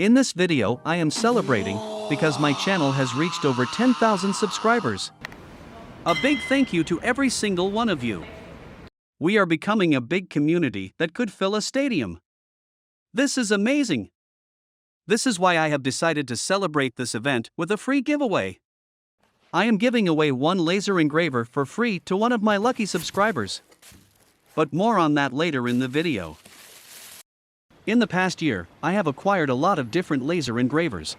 In this video, I am celebrating because my channel has reached over 10,000 subscribers. A big thank you to every single one of you. We are becoming a big community that could fill a stadium. This is amazing. This is why I have decided to celebrate this event with a free giveaway. I am giving away one laser engraver for free to one of my lucky subscribers. But more on that later in the video. In the past year, I have acquired a lot of different laser engravers.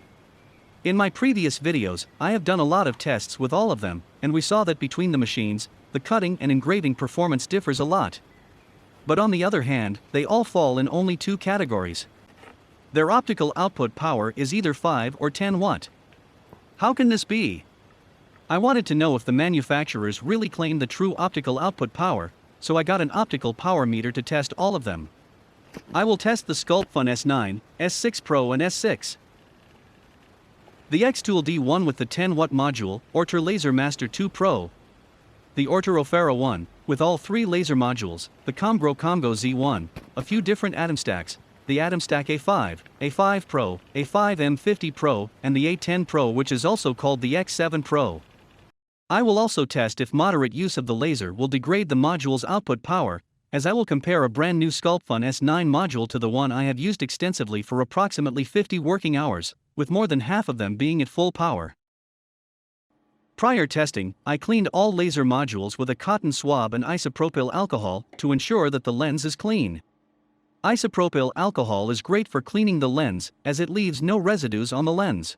In my previous videos, I have done a lot of tests with all of them, and we saw that between the machines, the cutting and engraving performance differs a lot. But on the other hand, they all fall in only two categories. Their optical output power is either 5 or 10 watt. How can this be? I wanted to know if the manufacturers really claim the true optical output power, so I got an optical power meter to test all of them. I will test the Sculpfun S9, S6 Pro and S6. The xTool D1 with the 10 watt module, Ortur Laser Master 2 Pro. The Ortur Aufero 1, with all 3 laser modules, the Comgrow Comgo Z1, a few different Atomstacks, the Atomstack A5, A5 Pro, A5 M50 Pro, and the A10 Pro, which is also called the X7 Pro. I will also test if moderate use of the laser will degrade the module's output power, as I will compare a brand new Sculpfun S9 module to the one I have used extensively for approximately 50 working hours, with more than half of them being at full power. Prior testing, I cleaned all laser modules with a cotton swab and isopropyl alcohol to ensure that the lens is clean. Isopropyl alcohol is great for cleaning the lens as it leaves no residues on the lens.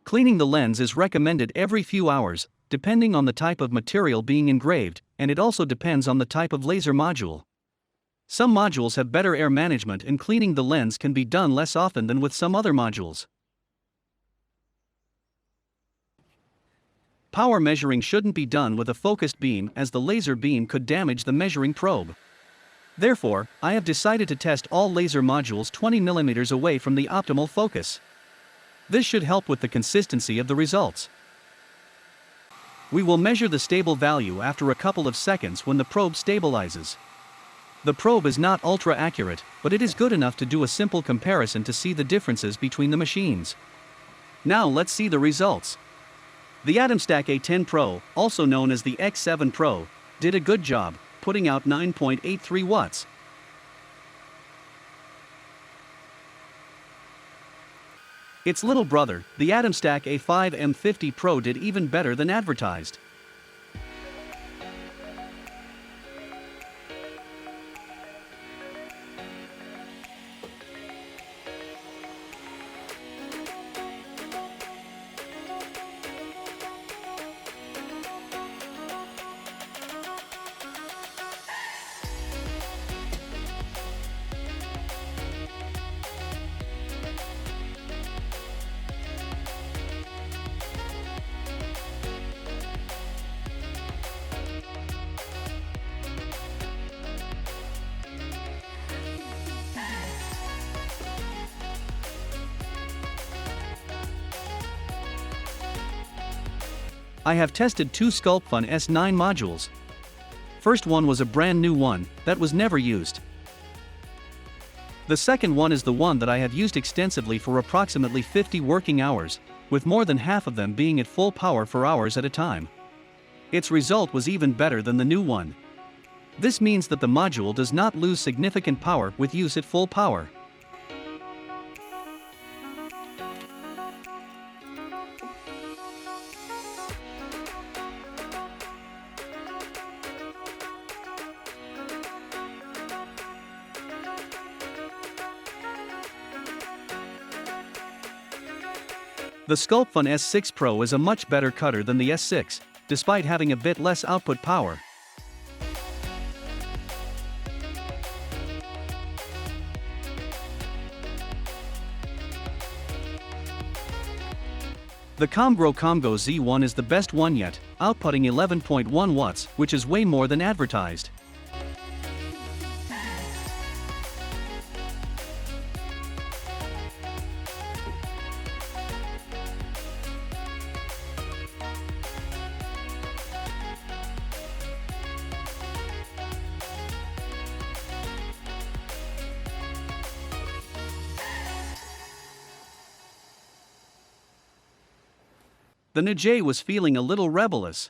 Cleaning the lens is recommended every few hours, depending on the type of material being engraved, and it also depends on the type of laser module. Some modules have better air management and cleaning the lens can be done less often than with some other modules. Power measuring shouldn't be done with a focused beam as the laser beam could damage the measuring probe. Therefore, I have decided to test all laser modules 20 mm away from the optimal focus. This should help with the consistency of the results. We will measure the stable value after a couple of seconds when the probe stabilizes. The probe is not ultra accurate, but it is good enough to do a simple comparison to see the differences between the machines. Now let's see the results. The Atomstack A10 Pro, also known as the X7 Pro, did a good job, putting out 9.83 watts. Its little brother, the Atomstack A5 M50 Pro, did even better than advertised. I have tested 2 Sculpfun S9 modules. First one was a brand new one that was never used. The second one is the one that I have used extensively for approximately 50 working hours, with more than half of them being at full power for hours at a time. Its result was even better than the new one. This means that the module does not lose significant power with use at full power. The Sculpfun S6 Pro is a much better cutter than the S6, despite having a bit less output power. The Comgrow Comgo Z1 is the best one yet, outputting 11.1 watts, which is way more than advertised. the Neje was feeling a little rebellious.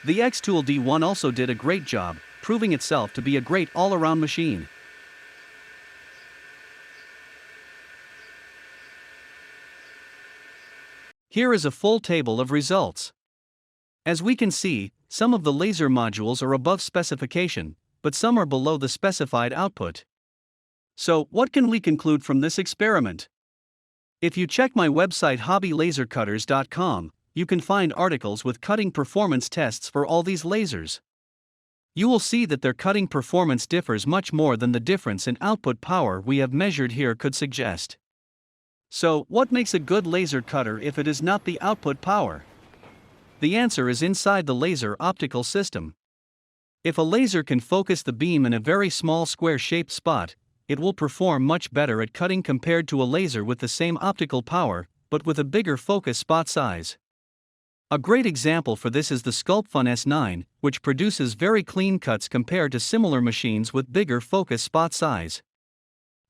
The xTool D1 also did a great job, proving itself to be a great all-around machine. Here is a full table of results. As we can see, some of the laser modules are above specification, but some are below the specified output. So, what can we conclude from this experiment? If you check my website hobbylasercutters.com, you can find articles with cutting performance tests for all these lasers. You will see that their cutting performance differs much more than the difference in output power we have measured here could suggest. So, what makes a good laser cutter if it is not the output power? The answer is inside the laser optical system. If a laser can focus the beam in a very small square-shaped spot, it will perform much better at cutting compared to a laser with the same optical power, but with a bigger focus spot size. A great example for this is the Sculpfun S9, which produces very clean cuts compared to similar machines with bigger focus spot size.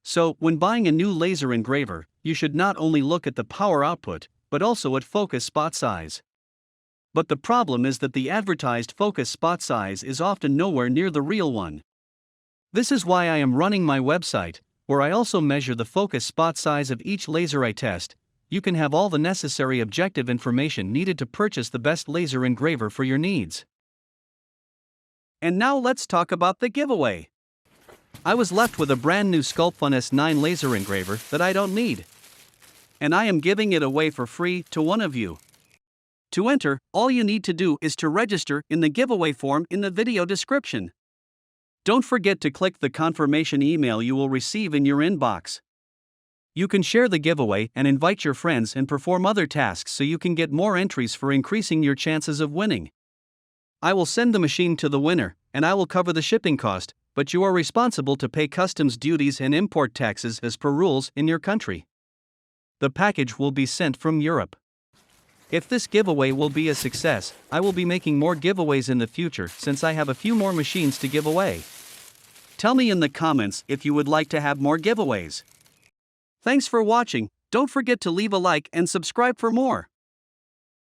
So, when buying a new laser engraver, you should not only look at the power output, but also at focus spot size. But the problem is that the advertised focus spot size is often nowhere near the real one. This is why I am running my website, where I also measure the focus spot size of each laser I test. You can have all the necessary objective information needed to purchase the best laser engraver for your needs. And now let's talk about the giveaway. I was left with a brand new Sculpfun S9 laser engraver that I don't need. And I am giving it away for free to one of you. To enter, all you need to do is to register in the giveaway form in the video description. Don't forget to click the confirmation email you will receive in your inbox. You can share the giveaway and invite your friends and perform other tasks so you can get more entries for increasing your chances of winning. I will send the machine to the winner, and I will cover the shipping cost, but you are responsible to pay customs duties and import taxes as per rules in your country. The package will be sent from Europe. If this giveaway will be a success, I will be making more giveaways in the future since I have a few more machines to give away. Tell me in the comments if you would like to have more giveaways. Thanks for watching. Don't forget to leave a like and subscribe for more.